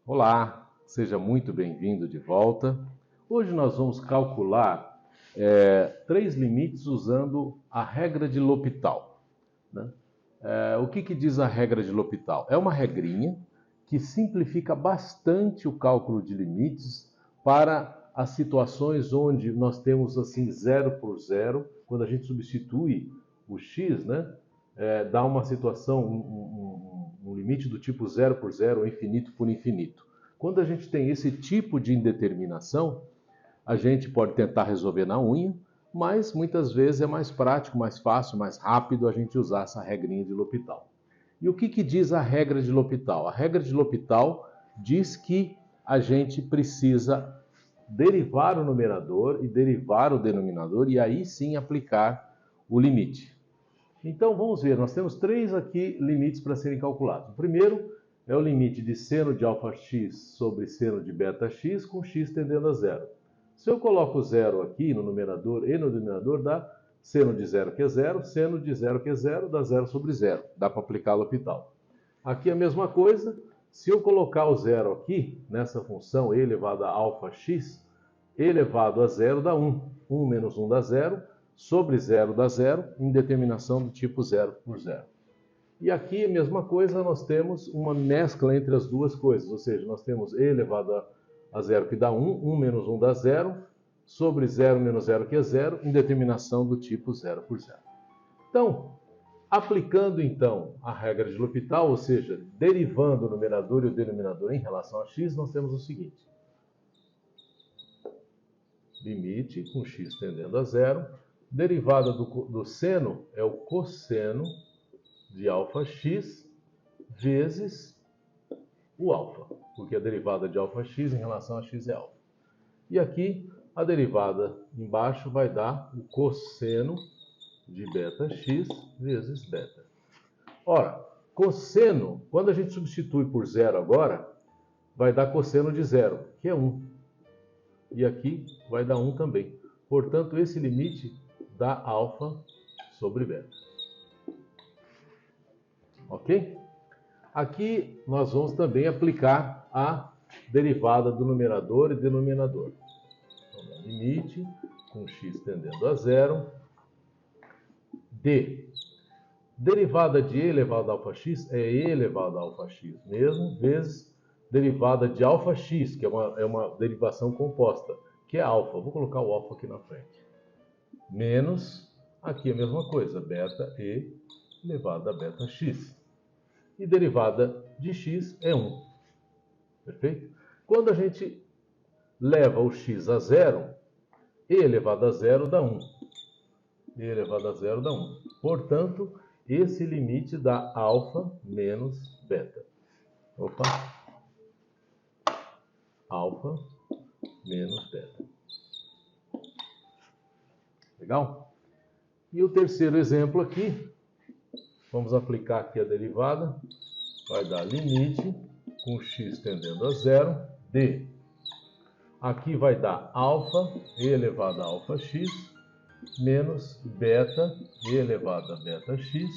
Olá, seja muito bem-vindo de volta. Hoje nós vamos calcular três limites usando a regra de L'Hopital, né? O que diz a regra de L'Hopital? É uma regrinha que simplifica bastante o cálculo de limites para as situações onde nós temos assim 0 por 0, quando a gente substitui o x, né? Dá uma situação, um limite do tipo 0 por 0 ou infinito por infinito. Quando a gente tem esse tipo de indeterminação, a gente pode tentar resolver na unha, mas muitas vezes é mais prático, mais fácil, mais rápido a gente usar essa regrinha de L'Hopital. E o que diz a regra de L'Hopital? A regra de L'Hopital diz que a gente precisa derivar o numerador e derivar o denominador e aí sim aplicar o limite. Então vamos ver, nós temos três aqui limites para serem calculados. O primeiro é o limite de seno de alfa x sobre seno de beta x com x tendendo a zero. Se eu coloco zero aqui no numerador e no denominador, dá seno de zero que é zero, seno de zero que é zero, dá zero sobre zero. Dá para aplicar L'Hopital. Aqui a mesma coisa, se eu colocar o zero aqui, nessa função e elevado a alfa x, elevado a zero dá 1. 1 menos 1 dá zero, sobre zero dá zero, indeterminação do tipo 0 por 0. E aqui a mesma coisa, nós temos uma mescla entre as duas coisas, ou seja, nós temos e elevado a zero que dá 1, 1 menos 1 dá zero, sobre 0 menos 0 que é zero, indeterminação do tipo 0 por 0. Então, aplicando então a regra de L'Hopital, ou seja, derivando o numerador e o denominador em relação a x, nós temos o seguinte. Limite com x tendendo a zero, derivada do seno é o cosseno de alfa x vezes o alfa, porque a derivada de alfa x em relação a x é alfa. E aqui a derivada embaixo vai dar o cosseno de beta x vezes beta. Ora, cosseno, quando a gente substitui por zero agora, vai dar cosseno de zero, que é 1. E aqui vai dar 1 também. Portanto, esse limite dá alfa sobre beta. Ok? Aqui nós vamos também aplicar a derivada do numerador e denominador. Então, limite com x tendendo a zero de derivada de e elevado a alfa x é e elevado a alfa x mesmo, vezes derivada de alfa x, que é uma derivação composta, que é alfa. Vou colocar o alfa aqui na frente. Menos, aqui a mesma coisa, beta e elevado a beta x. E derivada de x é 1. Perfeito? Quando a gente leva o x a zero, e elevado a zero dá 1. E elevado a zero dá 1. Portanto, esse limite dá alfa menos beta. Opa! Alfa menos beta. Legal? E o terceiro exemplo aqui, vamos aplicar aqui a derivada, vai dar limite com x tendendo a zero de, aqui vai dar alfa e elevado a alfa x, menos beta e elevado a beta x,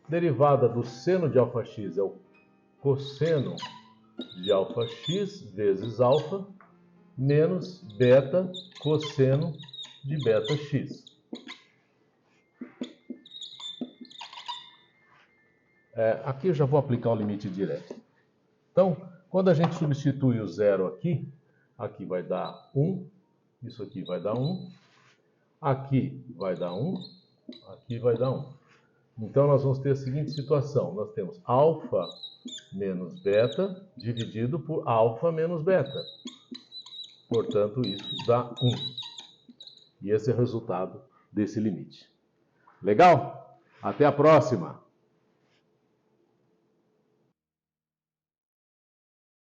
derivada do seno de alfa x é o cosseno de alfa x vezes alfa, menos beta cosseno de beta x. Aqui eu já vou aplicar o limite direto. Então, quando a gente substitui o zero aqui, aqui vai dar 1, isso aqui vai dar 1, aqui vai dar 1, aqui vai dar 1. Então, nós vamos ter a seguinte situação. Nós temos alfa menos beta dividido por alfa menos beta. Portanto, isso dá 1. E esse é o resultado desse limite. Legal? Até a próxima!